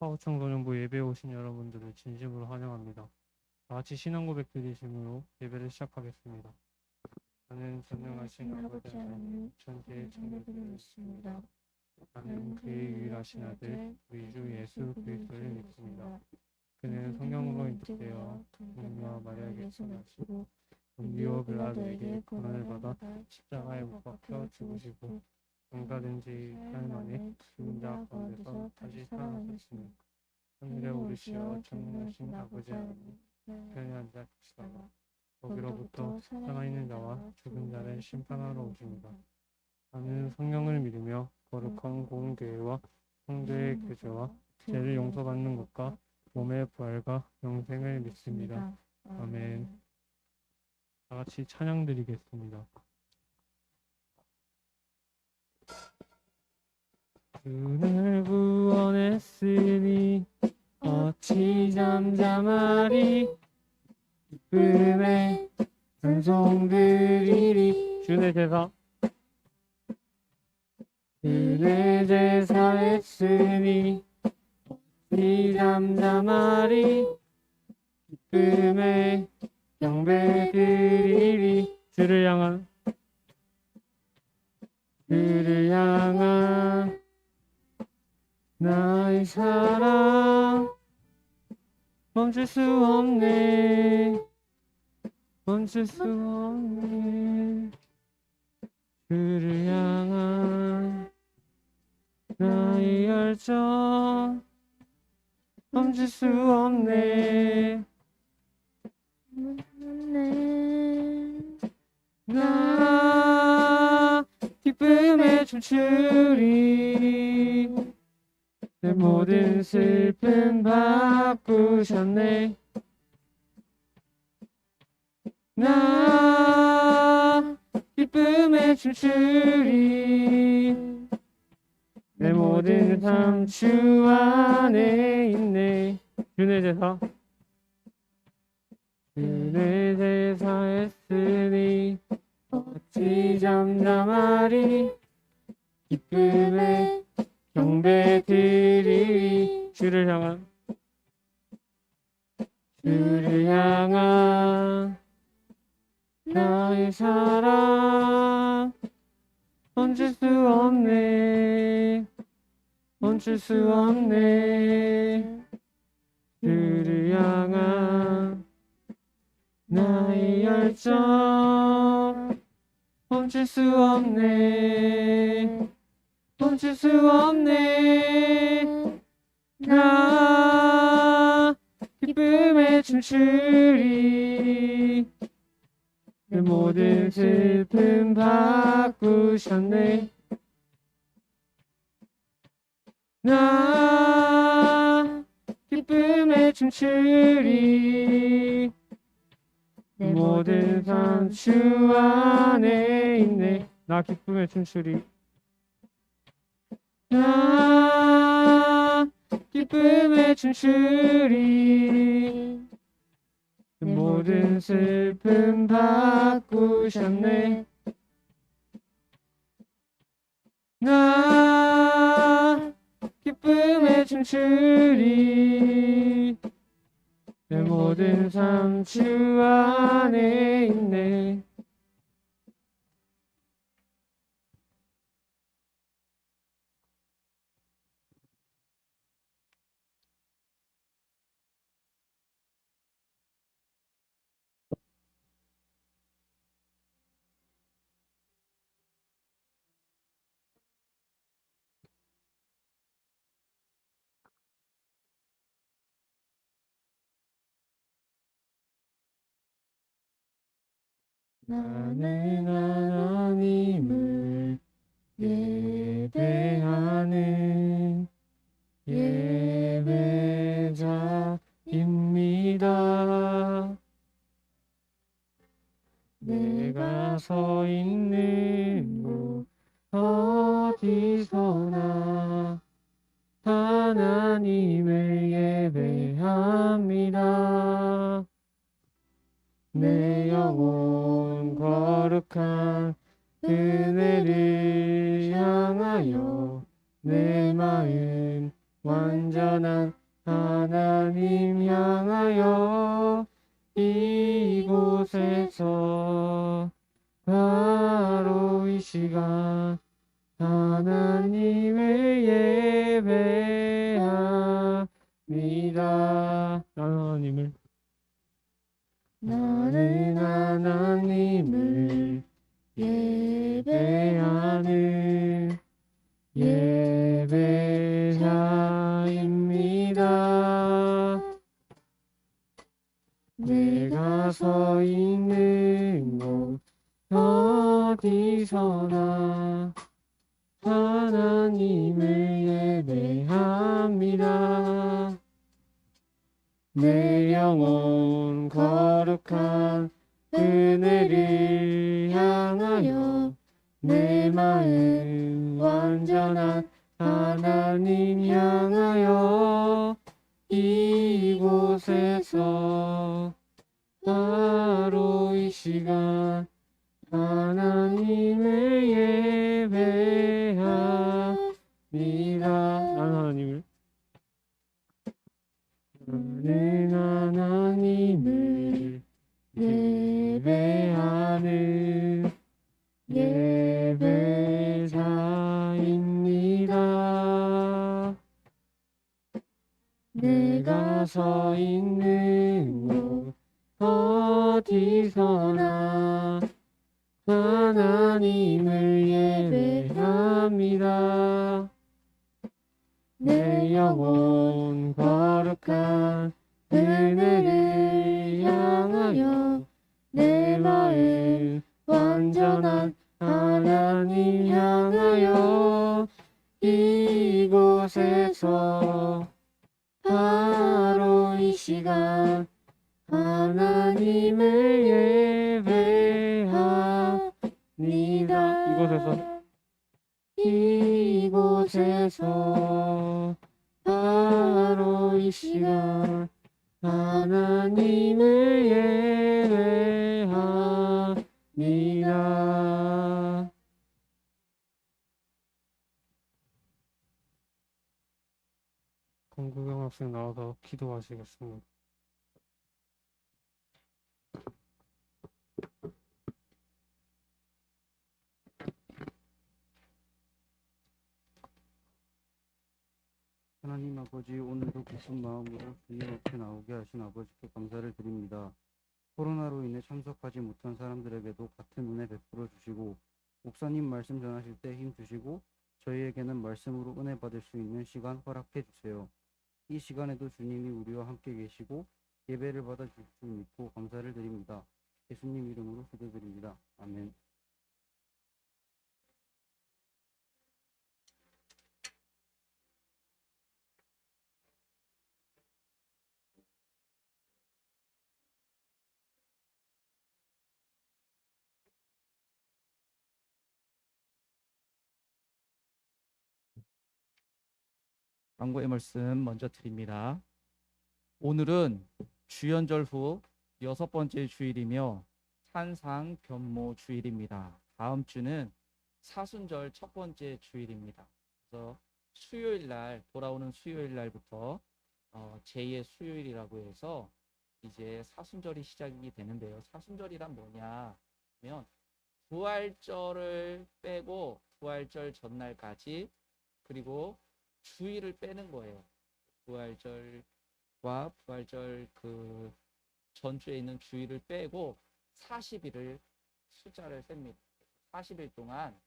사후청소년부 예배에 오신 여러분들을 진심으로 환영합니다. 다 같이 신앙 고백 드리심으로 예배를 시작하겠습니다. 나는 전능하신 아버지 하나님 전지의 창조주를 믿습니다. 나는 그의 유일하신 아들 우리 주 예수 그리스도를 믿습니다. 그는 성령으로 인도되어 동정녀와 마리아에게서 나시고 본디오 빌라도에게 고난을 받아 십자가에 못 박혀 죽으시고 영가된 지 3일 만에 죽은 자 가운데서 다시 살아나셨으니 하늘에 오르시어 전능하신 아버지 하나님 편에 앉아 계시다가 거기로부터 살아있는 자와 죽은 자를 심판하러 오십니다. 나는 성령을 믿으며 거룩한 공교회와 성도의 교제와 죄를 용서받는 것과 몸의 부활과 영생을 믿습니다. 아멘. 다 같이 찬양 드리겠습니다. 그날 구원했으니 어찌 잠잠하리 기쁨에 찬송드리리. 주의 제사 주의 제사 했으니 어찌 잠잠하리 기쁨에 경배드리리. 주를 향한 나의 사랑 멈출 수 없네. 주를 향한 나의 열정 멈출 수 없네. 나 기쁨에 춤추리. 내 모든 슬픔 바꾸셨네. 나 기쁨에 춤추리. 내 모든 삶 주 안에 있네. 주의 제사 했으니 어찌 잠잠하리 기쁨에 경배드리리. 주를 향한 나의 사랑 멈출 수 없네. 주를 향한 나의 열정 멈출 수 없네. 나 기쁨에 춤추리. 내 모든 슬픔 바꾸셨네. 나 기쁨에 춤추리. 내 모든 삶 주 안에 있네. 나 기쁨에 춤추리. 나 기쁨에 춤추리. 모든 슬픔 바꾸셨네. 나 기쁨에 춤추리. 내 모든 삶 주 안에 있네. 나는 하나님을 예배하는 예배자입니다. 내가 서 있는 곳 어디서나 하나님을 예배합니다. 내 영혼 거룩한 은혜를 향하여 내 마음 완전한 하나님 향하여 이곳에서 바로 이 시간 하나님을 예배합니다. 나는 하나님을 예배하는 예배자입니다. 내가 서 있는 곳 어디서나 하나님을 예배합니다. 내 영혼 거룩한 은혜를 향하여 내 마음 완전한 하나님 향하여 이곳에서 바로 이 시간 하나님을 예배합니다. 나는 하나님을 예배하는 예배자입니다. 내가 서 있는 곳 어디서나 하나님을 예배합니다. 내 영혼 거룩한 은혜를 향하여 내 마음 완전한 하나님 향하여 이곳에서 바로 이 시간 하나님을 예배합니다. 이곳에서 바로 이 시간 하나님을 예배합니다. 권구경 학생 나와서 기도하시겠습니다. 하나님 아버지, 오늘도 기쁜 마음으로 주님 앞에 나오게 하신 아버지께 감사를 드립니다. 코로나로 인해 참석하지 못한 사람들에게도 같은 은혜 베풀어 주시고 목사님 말씀 전하실 때 힘 주시고 저희에게는 말씀으로 은혜 받을 수 있는 시간 허락해 주세요. 이 시간에도 주님이 우리와 함께 계시고 예배를 받아 주실 줄 믿고 감사를 드립니다. 예수님 이름으로 기도드립니다. 아멘. 광고의 말씀 먼저 드립니다. 오늘은 주연절 후 6번째 주일이며 산상 변모 주일입니다. 다음 주는 사순절 첫 번째 주일입니다. 그래서 수요일 날, 돌아오는 수요일 날부터 제2의 수요일이라고 해서 이제 사순절이 시작이 되는데요. 사순절이란 뭐냐 하면 부활절을 빼고 부활절 전날까지 그리고 주일을 빼는 거예요. 부활절과 부활절 그 전주에 있는 주일을 빼고 40일을 숫자를 셉니다. 40일 동안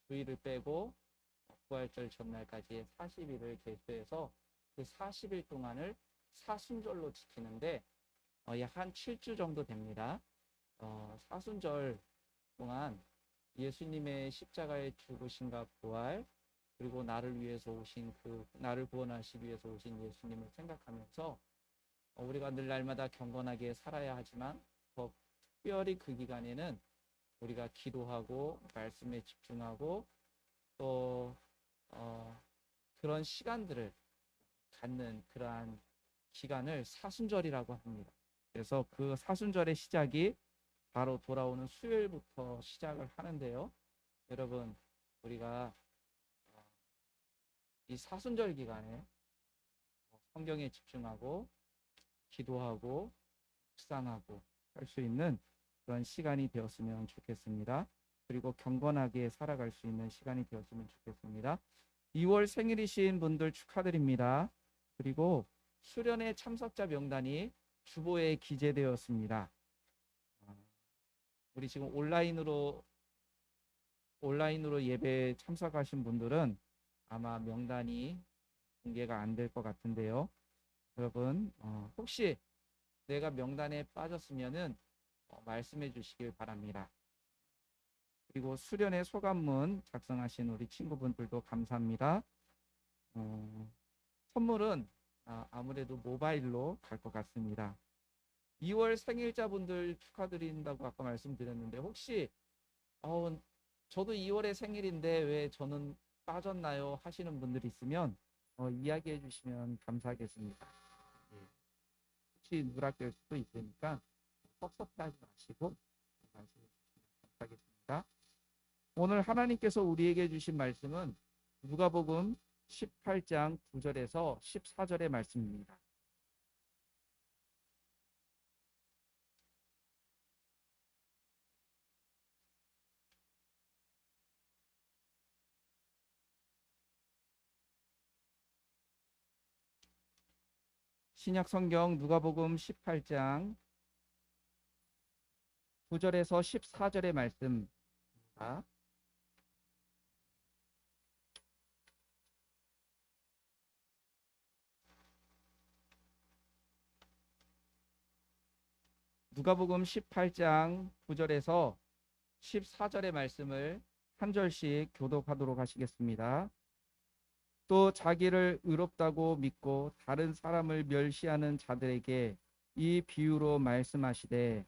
주일을 빼고 부활절 전날까지 40일을 계수해서 그 40일 동안을 사순절로 지키는데 약 한 7주 정도 됩니다. 사순절 동안 예수님의 십자가의 죽으심과 부활 그리고 나를 위해서 오신 나를 구원하시기 위해서 오신 예수님을 생각하면서 우리가 늘 날마다 경건하게 살아야 하지만 더 특별히 그 기간에는 우리가 기도하고 말씀에 집중하고 또 그런 시간들을 갖는 그러한 기간을 사순절이라고 합니다. 그래서 그 사순절의 시작이 바로 돌아오는 수요일부터 시작을 하는데요. 여러분, 우리가 이 사순절 기간에 성경에 집중하고 기도하고 묵상하고 할 수 있는 그런 시간이 되었으면 좋겠습니다. 그리고 경건하게 살아갈 수 있는 시간이 되었으면 좋겠습니다. 2월 생일이신 분들 축하드립니다. 그리고 수련회 참석자 명단이 주보에 기재되었습니다. 우리 지금 온라인으로 예배 참석하신 분들은 아마 명단이 공개가 안 될 것 같은데요. 여러분 혹시 내가 명단에 빠졌으면은 말씀해 주시길 바랍니다. 그리고 수련회 소감문 작성하신 우리 친구분들도 감사합니다. 선물은 아무래도 모바일로 갈 것 같습니다. 2월 생일자분들 축하드린다고 아까 말씀드렸는데 혹시 저도 2월에 생일인데 왜 저는 빠졌나요? 하시는 분들이 있으면 이야기해 주시면 감사하겠습니다. 혹시 누락될 수도 있으니까 섭섭해하지 마시고 말씀해 주시면 감사하겠습니다. 오늘 하나님께서 우리에게 주신 말씀은 누가복음 18장 9절에서 14절의 말씀입니다. 신약 성경 누가복음 18장 9절에서 14절의 말씀입니다. 누가복음 18장 9절에서 14절의 말씀을 한 절씩 교독하도록 하시겠습니다. 또 자기를 의롭다고 믿고 다른 사람을 멸시하는 자들에게 이 비유로 말씀하시되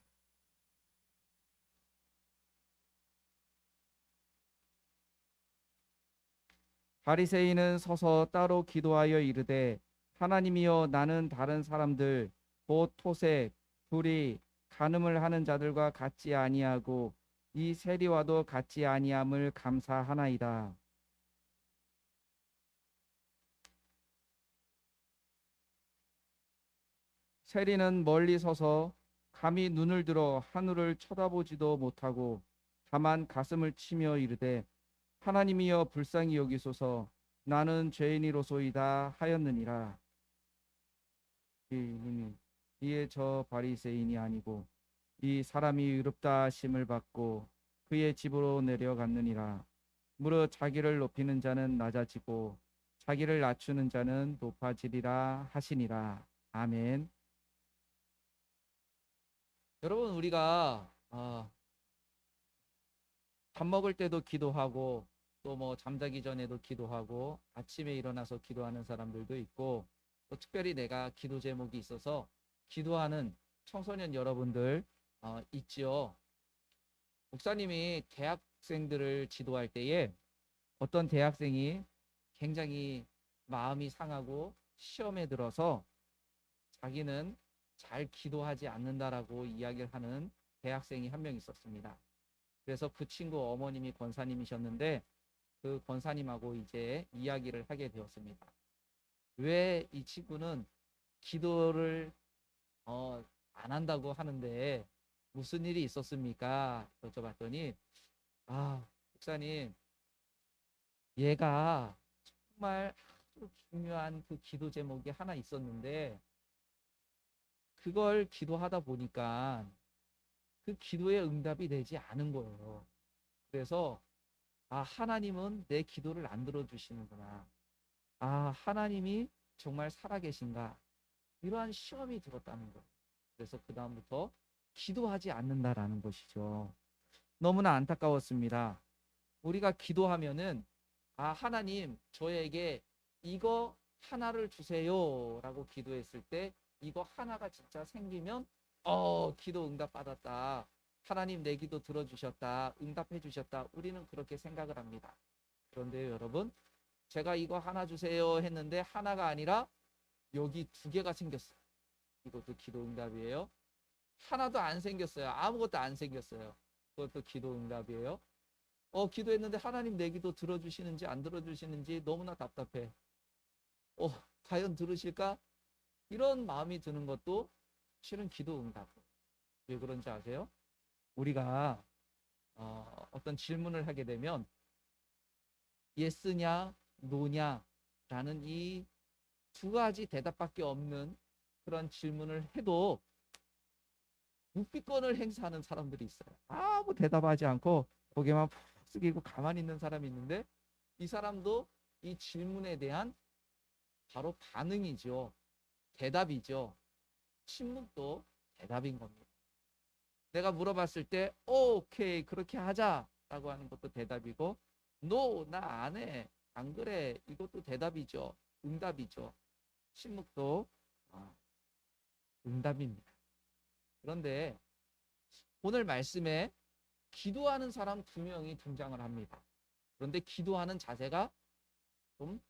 바리새인은 서서 따로 기도하여 이르되 하나님이여 나는 다른 사람들 곧 토색, 불의, 간음을 하는 자들과 같지 아니하고 이 세리와도 같지 아니함을 감사하나이다. 세리는 멀리 서서 감히 눈을 들어 하늘을 쳐다보지도 못하고 다만 가슴을 치며 이르되 하나님이여 불쌍히 여기소서 나는 죄인이로소이다 하였느니라. 이에 저 바리새인이 아니고 이 사람이 의롭다 하심을 받고 그의 집으로 내려갔느니라. 무릇 자기를 높이는 자는 낮아지고 자기를 낮추는 자는 높아지리라 하시니라. 아멘. 여러분 우리가 밥 먹을 때도 기도하고 또 뭐 잠자기 전에도 기도하고 아침에 일어나서 기도하는 사람들도 있고 또 특별히 내가 기도 제목이 있어서 기도하는 청소년 여러분들 있지요. 목사님이 대학생들을 지도할 때에 어떤 대학생이 굉장히 마음이 상하고 시험에 들어서 자기는 잘 기도하지 않는다라고 이야기를 하는 대학생이 한 명 있었습니다. 그래서 그 친구 어머님이 권사님이셨는데 그 권사님하고 이제 이야기를 하게 되었습니다. 왜 이 친구는 기도를 안 한다고 하는데 무슨 일이 있었습니까? 여쭤봤더니 목사님 얘가 정말 아주 중요한 그 기도 제목이 하나 있었는데 그걸 기도하다 보니까 그 기도의 응답이 되지 않은 거예요. 그래서 하나님은 내 기도를 안 들어주시는구나. 하나님이 정말 살아계신가. 이러한 시험이 들었다는 거예요. 그래서 그 다음부터 기도하지 않는다라는 것이죠. 너무나 안타까웠습니다. 우리가 기도하면은 하나님 저에게 이거 하나를 주세요 라고 기도했을 때 이거 하나가 진짜 생기면 기도 응답 받았다. 하나님 내 기도 들어주셨다. 응답해 주셨다. 우리는 그렇게 생각을 합니다. 그런데 여러분 제가 이거 하나 주세요 했는데 하나가 아니라 여기 두 개가 생겼어요. 이것도 기도 응답이에요. 하나도 안 생겼어요. 아무것도 안 생겼어요. 그것도 기도 응답이에요. 기도했는데 하나님 내 기도 들어주시는지 안 들어주시는지 너무나 답답해. 과연 들으실까? 이런 마음이 드는 것도 실은 기도 응답. 왜 그런지 아세요? 우리가 어떤 질문을 하게 되면 예스냐 노냐라는 이 두 가지 대답밖에 없는 그런 질문을 해도 묵비권을 행사하는 사람들이 있어요. 아무 대답하지 않고 고개만 푹 숙이고 가만히 있는 사람이 있는데, 이 사람도 이 질문에 대한 바로 반응이죠. 대답이죠. 침묵도 대답인 겁니다. 내가 물어봤을 때 오케이 그렇게 하자라고 하는 것도 대답이고, 노 나 안 해 안 그래 이것도 대답이죠. 응답이죠. 침묵도 응답입니다. 그런데 오늘 말씀에 기도하는 사람 2명이 등장을 합니다. 그런데 기도하는 자세가 좀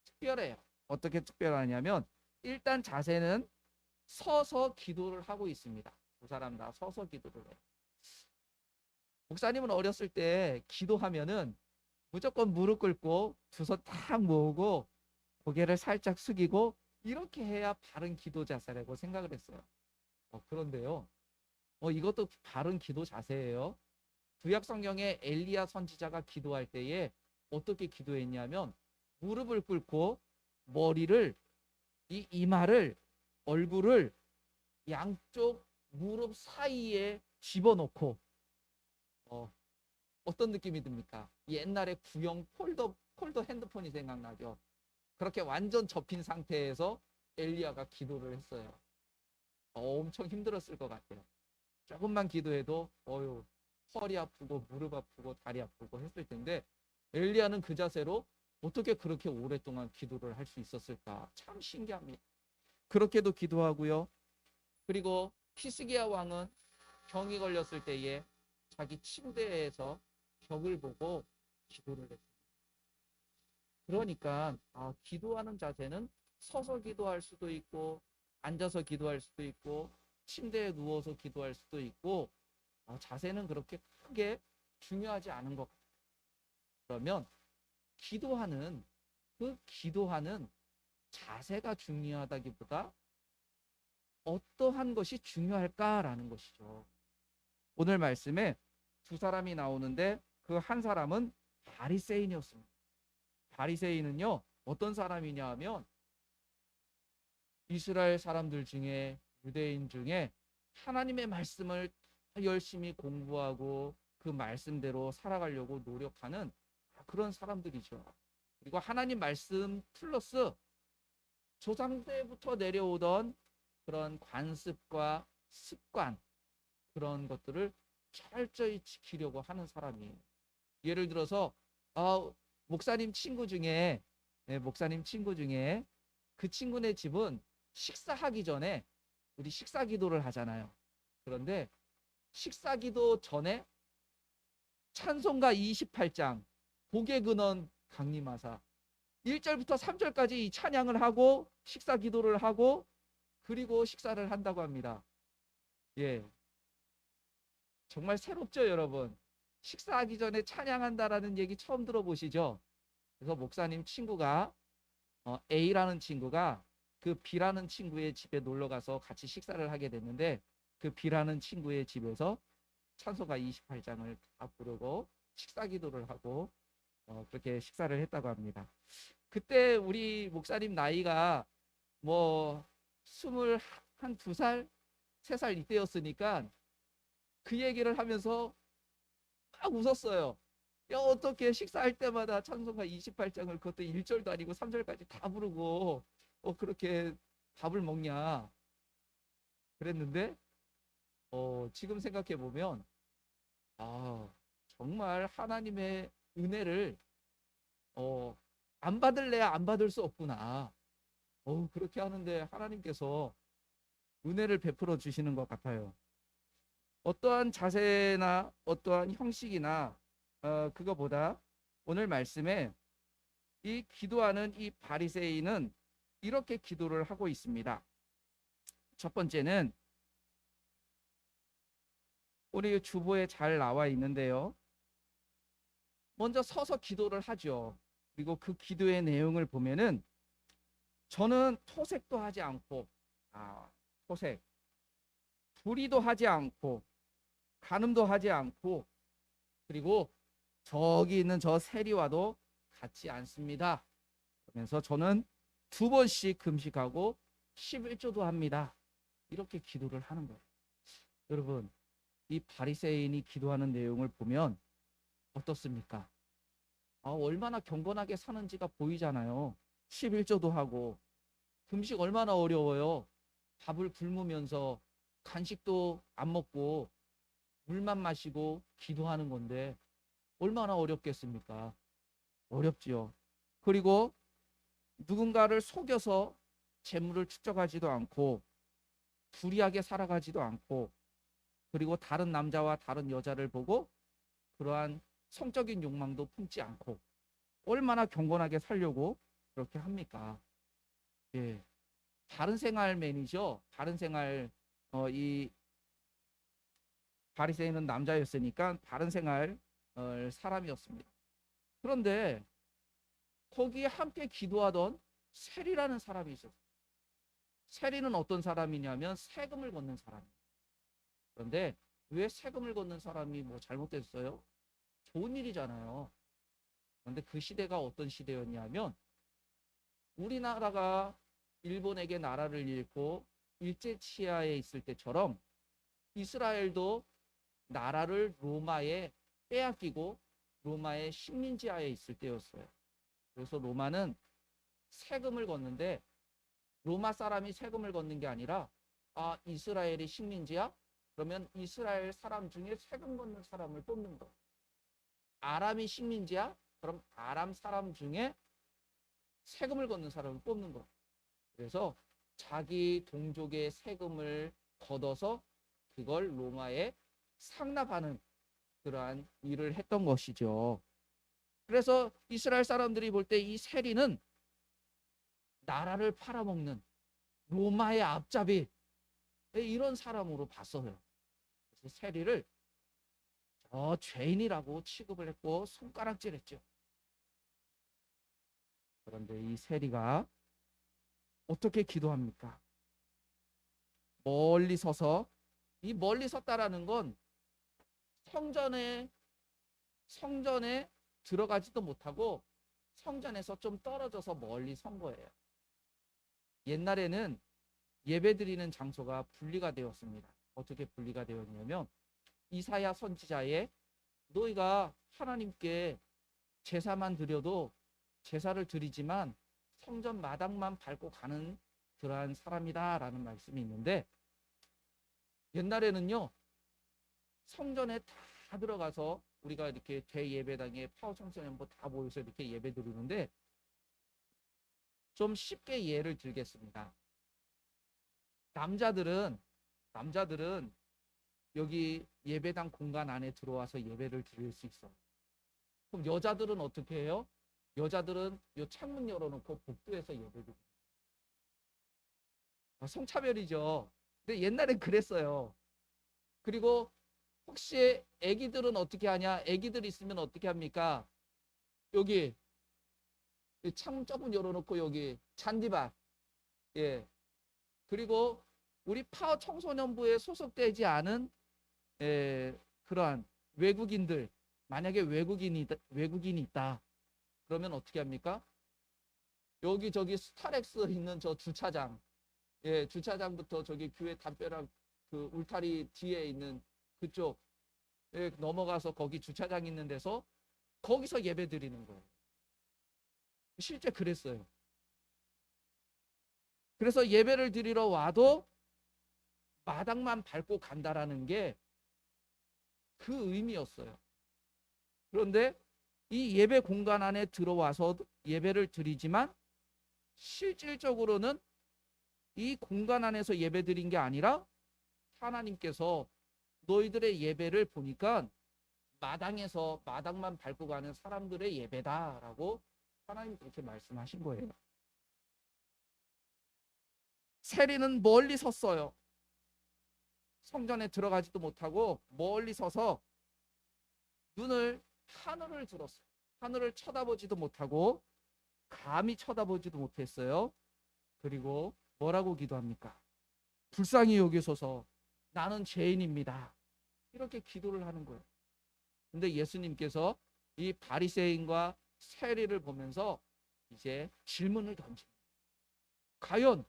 특별해요. 어떻게 특별하냐면, 일단 자세는 서서 기도를 하고 있습니다. 두 사람 다 서서 기도를 해요. 목사님은 어렸을 때 기도하면은 무조건 무릎 꿇고 두 손 탁 모으고 고개를 살짝 숙이고 이렇게 해야 바른 기도 자세라고 생각을 했어요. 그런데요, 이것도 바른 기도 자세예요. 구약 성경에 엘리야 선지자가 기도할 때에 어떻게 기도했냐면, 무릎을 꿇고 머리를, 이 이마를, 얼굴을 양쪽 무릎 사이에 집어넣고, 어떤 느낌이 듭니까? 옛날에 구형 폴더 핸드폰이 생각나죠. 그렇게 완전 접힌 상태에서 엘리야가 기도를 했어요. 엄청 힘들었을 것 같아요. 조금만 기도해도 허리 아프고 무릎 아프고 다리 아프고 했을 텐데, 엘리야는 그 자세로 어떻게 그렇게 오랫동안 기도를 할 수 있었을까? 참 신기합니다. 그렇게도 기도하고요. 그리고 히스기야 왕은 병이 걸렸을 때에 자기 침대에서 벽을 보고 기도를 했습니다. 그러니까 기도하는 자세는 서서 기도할 수도 있고, 앉아서 기도할 수도 있고, 침대에 누워서 기도할 수도 있고, 자세는 그렇게 크게 중요하지 않은 것 같아요. 그러면 기도하는 자세가 중요하다기보다 어떠한 것이 중요할까라는 것이죠. 오늘 말씀에 두 사람이 나오는데, 그 한 사람은 바리새인이었습니다. 바리새인은요, 어떤 사람이냐 하면 이스라엘 사람들 중에, 유대인 중에 하나님의 말씀을 열심히 공부하고 그 말씀대로 살아가려고 노력하는 그런 사람들이죠. 그리고 하나님 말씀 플러스 조상 때부터 내려오던 그런 관습과 습관, 그런 것들을 철저히 지키려고 하는 사람이에요. 예를 들어서 목사님 친구 중에 그 친구네 집은 식사하기 전에 우리 식사 기도를 하잖아요. 그런데 식사 기도 전에 찬송가 28장 복의 근원 강림하사 1절부터 3절까지 이 찬양을 하고 식사 기도를 하고 그리고 식사를 한다고 합니다. 예, 정말 새롭죠, 여러분? 식사하기 전에 찬양한다라는 얘기 처음 들어보시죠? 그래서 목사님 친구가 A라는 친구가 그 B라는 친구의 집에 놀러 가서 같이 식사를 하게 됐는데, 그 B라는 친구의 집에서 찬송가 28장을 다 부르고 식사 기도를 하고 그렇게 식사를 했다고 합니다. 그때 우리 목사님 나이가 뭐 22살, 3살 이때였으니까 그 얘기를 하면서 막 웃었어요. 야, 어떻게 식사할 때마다 찬송가 28장을 그것도 1절도 아니고 3절까지 다 부르고 그렇게 밥을 먹냐 그랬는데, 지금 생각해 보면 정말 하나님의 은혜를 안 받을래야 안 받을 수 없구나. 그렇게 하는데 하나님께서 은혜를 베풀어 주시는 것 같아요. 어떠한 자세나 어떠한 형식이나 그거보다 오늘 말씀에 이 기도하는 이 바리새인은 이렇게 기도를 하고 있습니다. 첫 번째는 우리 주보에 잘 나와 있는데요. 먼저 서서 기도를 하죠. 그리고 그 기도의 내용을 보면은 저는 토색도 하지 않고, 토색, 불의도 하지 않고, 간음도 하지 않고, 그리고 저기 있는 저 세리와도 같지 않습니다. 그러면서 저는 2번씩 금식하고 11조도 합니다. 이렇게 기도를 하는 거예요. 여러분, 이 바리새인이 기도하는 내용을 보면 어떻습니까? 얼마나 경건하게 사는지가 보이잖아요. 11조도 하고. 금식 얼마나 어려워요. 밥을 굶으면서 간식도 안 먹고 물만 마시고 기도하는 건데 얼마나 어렵겠습니까? 어렵지요. 그리고 누군가를 속여서 재물을 축적하지도 않고 불의하게 살아가지도 않고, 그리고 다른 남자와 다른 여자를 보고 그러한 성적인 욕망도 품지 않고 얼마나 경건하게 살려고 그렇게 합니까? 예. 바른 생활맨이죠. 바른 생활, 이 바리새인은 남자였으니까 바른 생활 사람이었습니다. 그런데 거기에 함께 기도하던 세리라는 사람이 있었어요. 세리는 어떤 사람이냐면 세금을 걷는 사람이에요. 그런데 왜 세금을 걷는 사람이 뭐 잘못됐어요? 좋은 일이잖아요. 그런데 그 시대가 어떤 시대였냐면, 우리나라가 일본에게 나라를 잃고 일제 치하에 있을 때처럼 이스라엘도 나라를 로마에 빼앗기고 로마의 식민지하에 있을 때였어요. 그래서 로마는 세금을 걷는데, 로마 사람이 세금을 걷는 게 아니라, 이스라엘이 식민지야? 그러면 이스라엘 사람 중에 세금 걷는 사람을 뽑는 거. 아람이 식민지야? 그럼 아람 사람 중에 세금을 걷는 사람을 뽑는 거. 그래서 자기 동족의 세금을 걷어서 그걸 로마에 상납하는 그러한 일을 했던 것이죠. 그래서 이스라엘 사람들이 볼 때 이 세리는 나라를 팔아먹는 로마의 앞잡이, 이런 사람으로 봤어요. 그래서 세리를 죄인이라고 취급을 했고 손가락질했죠. 그런데 이 세리가 어떻게 기도합니까? 멀리 서서, 이 멀리 섰다라는 건 성전에 들어가지도 못하고 성전에서 좀 떨어져서 멀리 선 거예요. 옛날에는 예배드리는 장소가 분리가 되었습니다. 어떻게 분리가 되었냐면, 이사야 선지자의 너희가 하나님께 제사만 드려도 제사를 드리지만 성전 마당만 밟고 가는 그러한 사람이다 라는 말씀이 있는데, 옛날에는요 성전에 다 들어가서 우리가 이렇게 대예배당에 파워청소년부 다 모여서 이렇게 예배 드리는데, 좀 쉽게 예를 들겠습니다. 남자들은 여기 예배당 공간 안에 들어와서 예배를 드릴 수 있어요. 그럼 여자들은 어떻게 해요? 여자들은 이 창문 열어놓고 복도에서 예배드려요. 성차별이죠. 근데 옛날엔 그랬어요. 그리고 혹시 애기들은 어떻게 하냐? 애기들 있으면 어떻게 합니까? 여기 창문 조금 열어놓고 여기 잔디밭, 그리고 우리 파워 청소년부에 소속되지 않은 그러한 외국인들, 만약에 외국인이 있다 그러면 어떻게 합니까? 여기저기 스타렉스 있는 저 주차장, 주차장부터 저기 교회 담벼락 그 울타리 뒤에 있는 그쪽 넘어가서 거기 주차장 있는 데서 거기서 예배 드리는 거예요. 실제 그랬어요. 그래서 예배를 드리러 와도 마당만 밟고 간다라는 게 그 의미였어요. 그런데 이 예배 공간 안에 들어와서 예배를 드리지만 실질적으로는 이 공간 안에서 예배 드린 게 아니라 하나님께서 너희들의 예배를 보니까 마당에서 마당만 밟고 가는 사람들의 예배다라고 하나님 그렇게 말씀하신 거예요. 세리는 멀리 섰어요. 성전에 들어가지도 못하고 멀리 서서 눈을 하늘을 들었어요. 하늘을 쳐다보지도 못하고 감히 쳐다보지도 못했어요. 그리고 뭐라고 기도합니까? 불쌍히 여기소서, 나는 죄인입니다. 이렇게 기도를 하는 거예요. 근데 예수님께서 이 바리새인과 세리를 보면서 이제 질문을 던집니다. 과연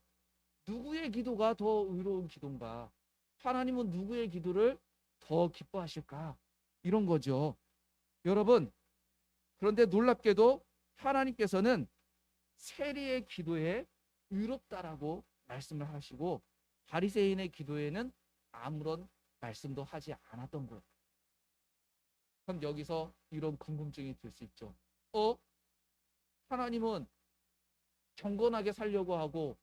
누구의 기도가 더 의로운 기도인가? 하나님은 누구의 기도를 더 기뻐하실까? 이런 거죠. 여러분, 그런데 놀랍게도 하나님께서는 세리의 기도에 의롭다라고 말씀을 하시고 바리새인의 기도에는 아무런 말씀도 하지 않았던 거예요. 그럼 여기서 이런 궁금증이 들 수 있죠. 하나님은 경건하게 살려고 하고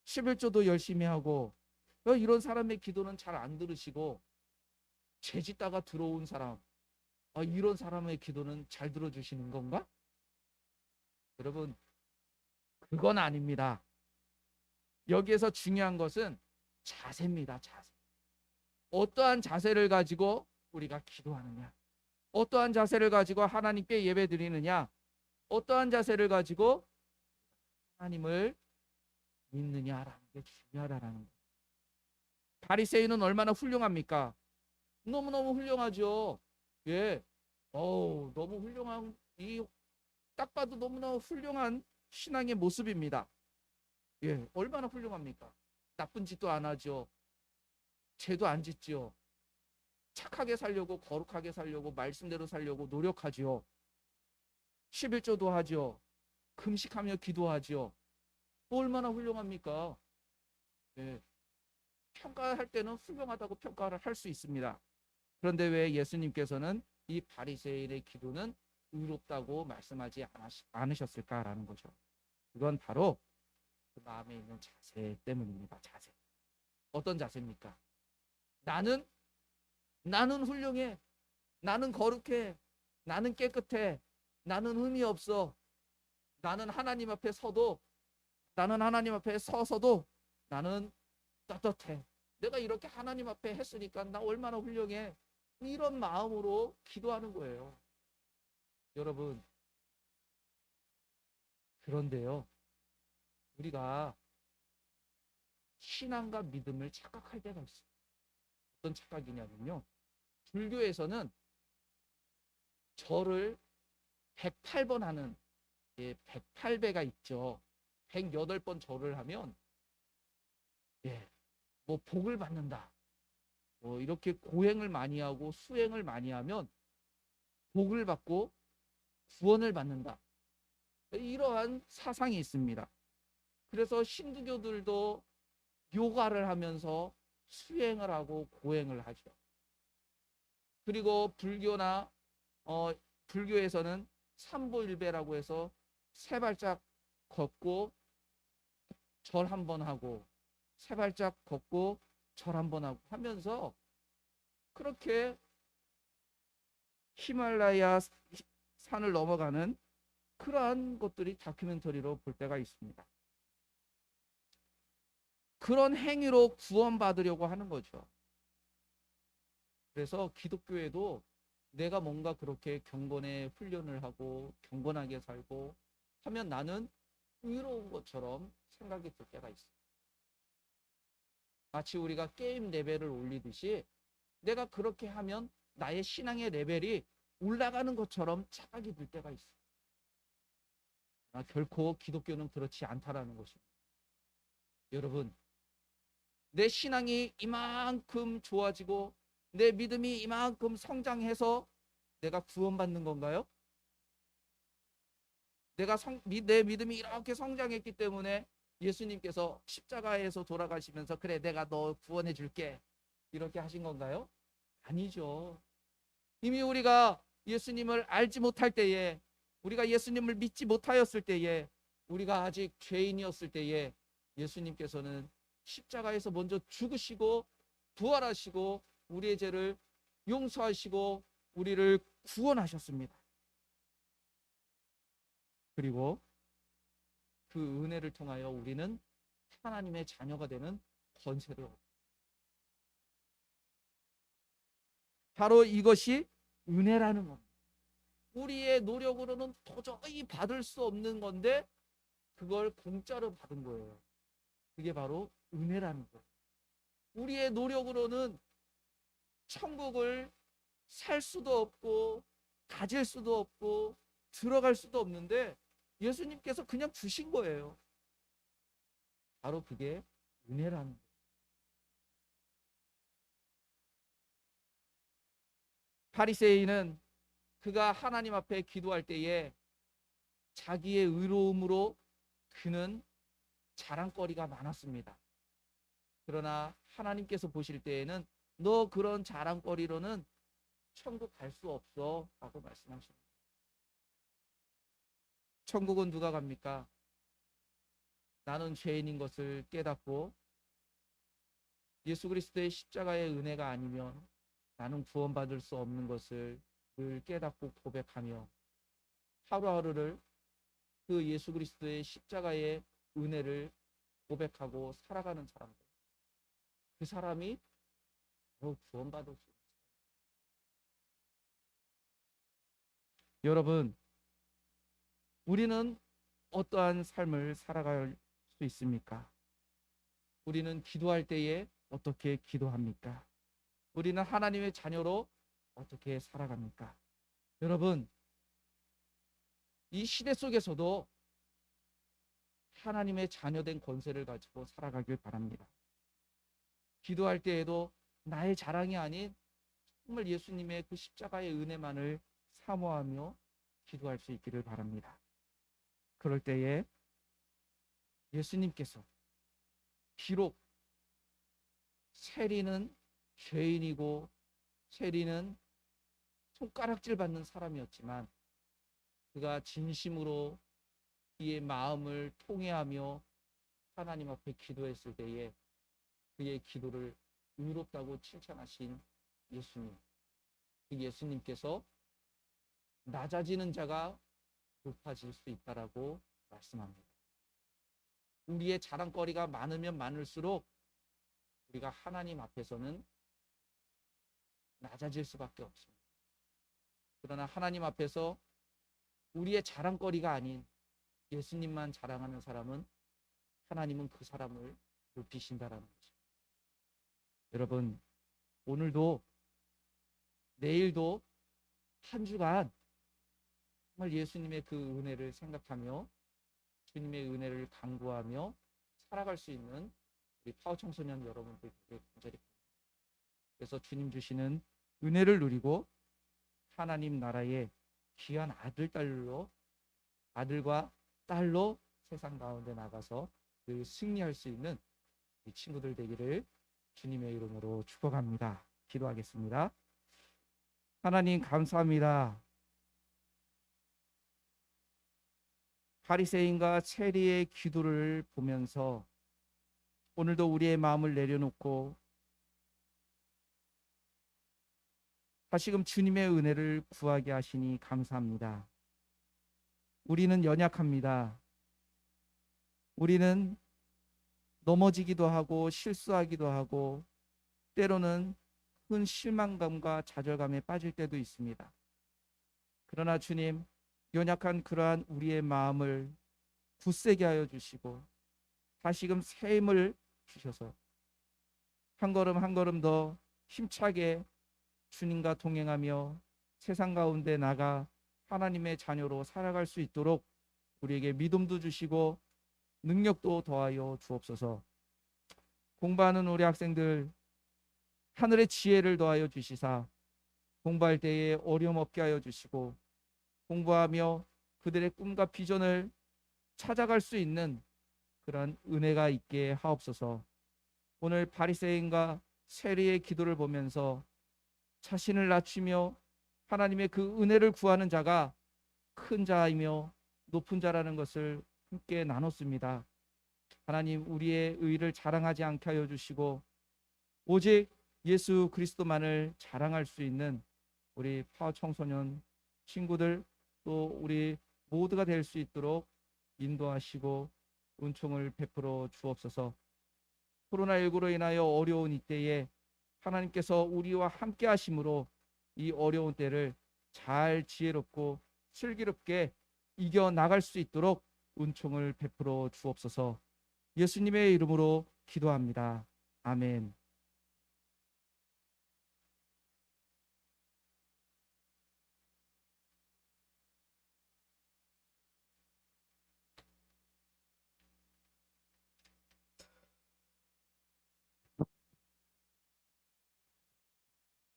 11조도 열심히 하고 이런 사람의 기도는 잘 안 들으시고 죄 짓다가 들어온 사람, 이런 사람의 기도는 잘 들어주시는 건가? 여러분, 그건 아닙니다. 여기에서 중요한 것은 자세입니다. 자세. 어떠한 자세를 가지고 우리가 기도하느냐, 어떠한 자세를 가지고 하나님께 예배드리느냐, 어떠한 자세를 가지고 하나님을 믿느냐라는 게 중요하다라는 거예요. 바리새인은 얼마나 훌륭합니까? 너무너무 훌륭하죠. 예, 너무 훌륭한, 딱 봐도 너무너무 훌륭한 신앙의 모습입니다. 예, 얼마나 훌륭합니까? 나쁜 짓도 안 하죠. 죄도 안 짓죠. 착하게 살려고, 거룩하게 살려고, 말씀대로 살려고 노력하죠. 11조도 하죠. 금식하며 기도하죠. 얼마나 훌륭합니까? 예, 평가할 때는 훌륭하다고 평가를 할 수 있습니다. 그런데 왜 예수님께서는 이 바리새인의 기도는 의롭다고 말씀하지 않으셨을까라는 거죠. 그건 바로 그 마음에 있는 자세 때문입니다. 자세. 어떤 자세입니까? 나는 훌륭해. 나는 거룩해. 나는 깨끗해. 나는 흠이 없어. 나는 하나님 앞에 서서도 나는 떳떳해. 내가 이렇게 하나님 앞에 했으니까 나 얼마나 훌륭해. 이런 마음으로 기도하는 거예요. 여러분, 그런데요, 우리가 신앙과 믿음을 착각할 때가 있어요. 어떤 착각이냐면요, 불교에서는 절을 108번 하는 108배가 있죠. 108번 절을 하면 뭐 복을 받는다. 뭐 이렇게 고행을 많이 하고 수행을 많이 하면 복을 받고 구원을 받는다. 이러한 사상이 있습니다. 그래서 힌두교들도 요가를 하면서 수행을 하고 고행을 하죠. 그리고 불교에서는 삼보일배라고 해서 세 발짝 걷고 절 한 번 하고 세 발짝 걷고 절 한 번 하고 하면서 그렇게 히말라야 산을 넘어가는 그러한 것들이 다큐멘터리로 볼 때가 있습니다. 그런 행위로 구원받으려고 하는 거죠. 그래서 기독교에도 내가 뭔가 그렇게 경건의 훈련을 하고 경건하게 살고 하면 나는 의로운 것처럼 생각이 들 때가 있어요. 마치 우리가 게임 레벨을 올리듯이 내가 그렇게 하면 나의 신앙의 레벨이 올라가는 것처럼 착각이 들 때가 있어요. 결코 기독교는 그렇지 않다라는 것입니다. 여러분, 내 신앙이 이만큼 좋아지고 내 믿음이 이만큼 성장해서 내가 구원받는 건가요? 내 믿음이 이렇게 성장했기 때문에 예수님께서 십자가에서 돌아가시면서 그래 내가 너 구원해 줄게 이렇게 하신 건가요? 아니죠. 이미 우리가 예수님을 알지 못할 때에, 우리가 예수님을 믿지 못하였을 때에, 우리가 아직 죄인이었을 때에 예수님께서는 십자가에서 먼저 죽으시고 부활하시고 우리의 죄를 용서하시고 우리를 구원하셨습니다. 그리고 그 은혜를 통하여 우리는 하나님의 자녀가 되는 권세를 얻습니다. 바로 이것이 은혜라는 겁니다. 우리의 노력으로는 도저히 받을 수 없는 건데 그걸 공짜로 받은 거예요. 그게 바로 은혜라는 거예요. 우리의 노력으로는 천국을 살 수도 없고 가질 수도 없고 들어갈 수도 없는데 예수님께서 그냥 주신 거예요. 바로 그게 은혜라는 거예요. 바리새인은 그가 하나님 앞에 기도할 때에 자기의 의로움으로 그는 자랑거리가 많았습니다. 그러나 하나님께서 보실 때에는 너 그런 자랑거리로는 천국 갈 수 없어 라고 말씀하십니다. 천국은 누가 갑니까? 나는 죄인인 것을 깨닫고 예수 그리스도의 십자가의 은혜가 아니면 나는 구원받을 수 없는 것을 늘 깨닫고 고백하며 하루하루를 그 예수 그리스도의 십자가의 은혜를 고백하고 살아가는 사람들, 그 사람이 바로 구원받을 수 있는 사람. 여러분, 우리는 어떠한 삶을 살아갈 수 있습니까? 우리는 기도할 때에 어떻게 기도합니까? 우리는 하나님의 자녀로 어떻게 살아갑니까? 여러분, 이 시대 속에서도 하나님의 자녀된 권세를 가지고 살아가길 바랍니다. 기도할 때에도 나의 자랑이 아닌 정말 예수님의 그 십자가의 은혜만을 사모하며 기도할 수 있기를 바랍니다. 그럴 때에 예수님께서 비록 세리는 죄인이고 세리는 손가락질 받는 사람이었지만 그가 진심으로 그의 마음을 통회하며 하나님 앞에 기도했을 때에 그의 기도를 의롭다고 칭찬하신 예수님, 그 예수님께서 낮아지는 자가 높아질 수 있다라고 말씀합니다. 우리의 자랑거리가 많으면 많을수록 우리가 하나님 앞에서는 낮아질 수밖에 없습니다. 그러나 하나님 앞에서 우리의 자랑거리가 아닌 예수님만 자랑하는 사람은 하나님은 그 사람을 높이신다라는 거죠. 여러분, 오늘도 내일도 한 주간 정말 예수님의 그 은혜를 생각하며 주님의 은혜를 간구하며 살아갈 수 있는 우리 파워 청소년 여러분들에게 간절히 그래서 주님 주시는 은혜를 누리고 하나님 나라의 귀한 아들과 딸로 세상 가운데 나가서 늘 승리할 수 있는 이 친구들 되기를 주님의 이름으로 축복합니다. 기도하겠습니다. 하나님 감사합니다. 바리새인과 세리의 기도를 보면서 오늘도 우리의 마음을 내려놓고 다시금 주님의 은혜를 구하게 하시니 감사합니다. 우리는 연약합니다. 우리는 넘어지기도 하고 실수하기도 하고 때로는 큰 실망감과 좌절감에 빠질 때도 있습니다. 그러나 주님, 연약한 그러한 우리의 마음을 굳세게 하여 주시고 다시금 새 힘을 주셔서 한 걸음 한 걸음 더 힘차게 주님과 동행하며 세상 가운데 나가 하나님의 자녀로 살아갈 수 있도록 우리에게 믿음도 주시고 능력도 더하여 주옵소서. 공부하는 우리 학생들 하늘의 지혜를 더하여 주시사 공부할 때에 어려움 없게 하여 주시고 공부하며 그들의 꿈과 비전을 찾아갈 수 있는 그런 은혜가 있게 하옵소서. 오늘 바리새인과 세리의 기도를 보면서 자신을 낮추며 하나님의 그 은혜를 구하는 자가 큰 자이며 높은 자라는 것을 함께 나눴습니다. 하나님, 우리의 의를 자랑하지 않게 하여 주시고 오직 예수 그리스도만을 자랑할 수 있는 우리 파워 청소년 친구들 또 우리 모두가 될 수 있도록 인도하시고 은총을 베풀어 주옵소서. 코로나19로 인하여 어려운 이때에 하나님께서 우리와 함께 하심으로 이 어려운 때를 잘 지혜롭고 슬기롭게 이겨나갈 수 있도록 은총을 베풀어 주옵소서. 예수님의 이름으로 기도합니다. 아멘.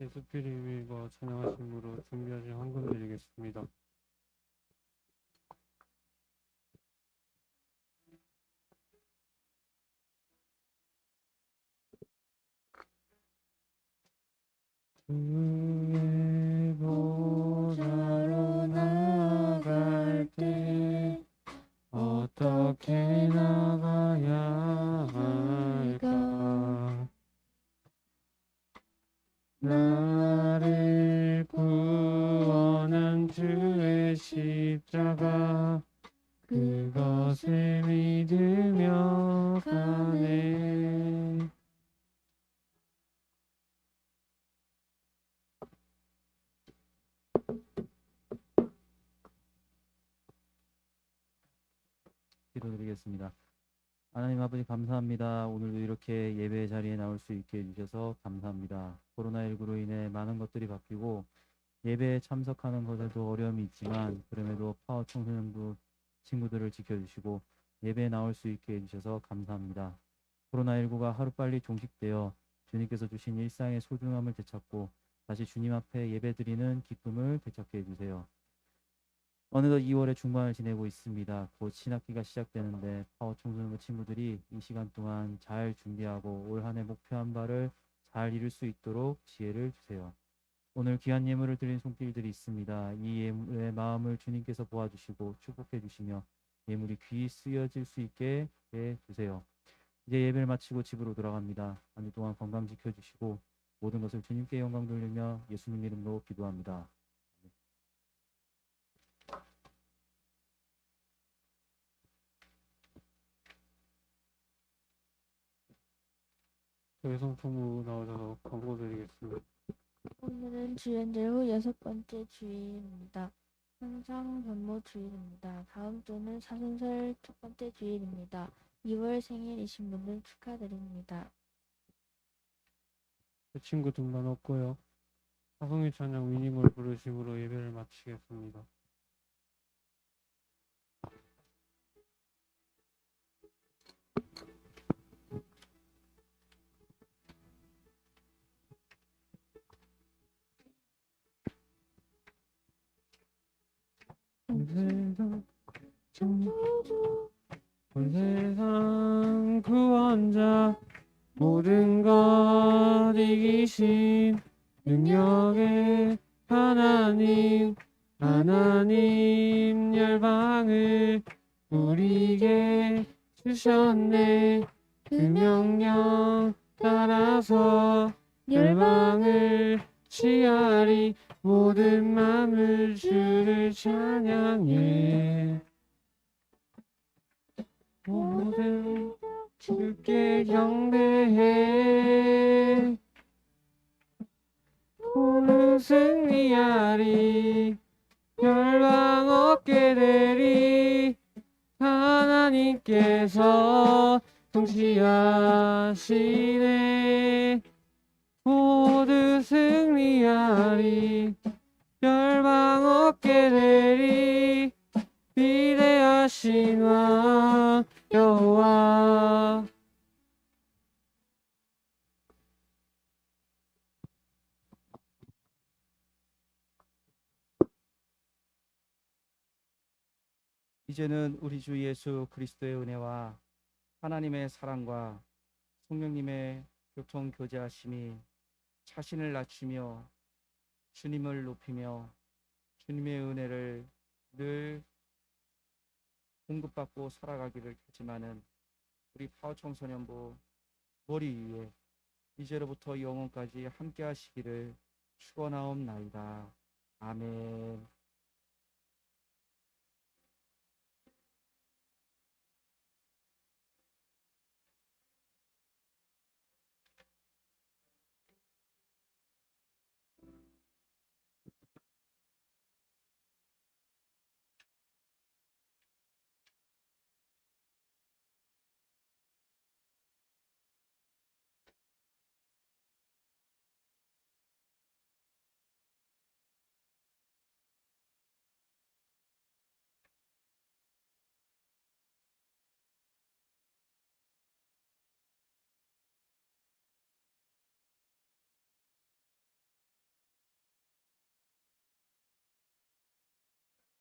예수 피리위가 찬양하심으로 준비하신 헌금 드리겠습니다. 주의 보좌로 나갈 때 어떻게 나가야 할까? 나를 구원한 주의 십자가 그것을 믿으며 가네. 기도드리겠습니다. 하나님 아버지 감사합니다. 오늘도 이렇게 예배 자리에 나올 수 있게 해주셔서 감사합니다. 코로나19로 인해 많은 것들이 바뀌고 예배에 참석하는 것에도 어려움이 있지만 그럼에도 파워 청소년부 친구들을 지켜주시고 예배에 나올 수 있게 해주셔서 감사합니다. 코로나19가 하루빨리 종식되어 주님께서 주신 일상의 소중함을 되찾고 다시 주님 앞에 예배드리는 기쁨을 되찾게 해주세요. 어느덧 2월의 중반을 지내고 있습니다. 곧 신학기가 시작되는데 파워 청소년부 친구들이 이 시간 동안 잘 준비하고 올 한 해 목표한 바를 잘 이룰 수 있도록 지혜를 주세요. 오늘 귀한 예물을 드린 손길들이 있습니다. 이 예물의 마음을 주님께서 보아주시고 축복해 주시며 예물이 귀히 쓰여질 수 있게 해 주세요. 이제 예배를 마치고 집으로 돌아갑니다. 한 주 동안 건강 지켜주시고 모든 것을 주님께 영광 돌리며 예수님 이름으로 기도합니다. 외성총무 나오셔서 광고 드리겠습니다. 오늘은 주연절 후 6번째 주일입니다. 항상 전모 주일입니다. 다음 주는 사순절 첫 번째 주일입니다. 2월 생일이신 분들 축하드립니다. 제 친구 등반 없고요. 사성의 찬양 위님을 부르심으로 예배를 마치겠습니다. 온 세상 창조주 온 세상 구원자 모든 것 이기신 능력의 하나님 열방을 우리에게 주셨네. 그 명령 따라서 열방을 취하리. 모든 마음을 주를 찬양해. 모든 주께 경배해. 오늘 승리하리. 열방 얻게 되리. 하나님께서 통치하시네. 모두 승리하리. 열방 얻게 되리. 위대하신 왕 여호와. 이제는 우리 주 예수 그리스도의 은혜와 하나님의 사랑과 성령님의 교통 교제하심이 자신을 낮추며 주님을 높이며 주님의 은혜를 늘 공급받고 살아가기를 다짐하는 우리 파워 청소년부 머리 위에 이제로부터 영원까지 함께 하시기를 축원하옵나이다. 아멘.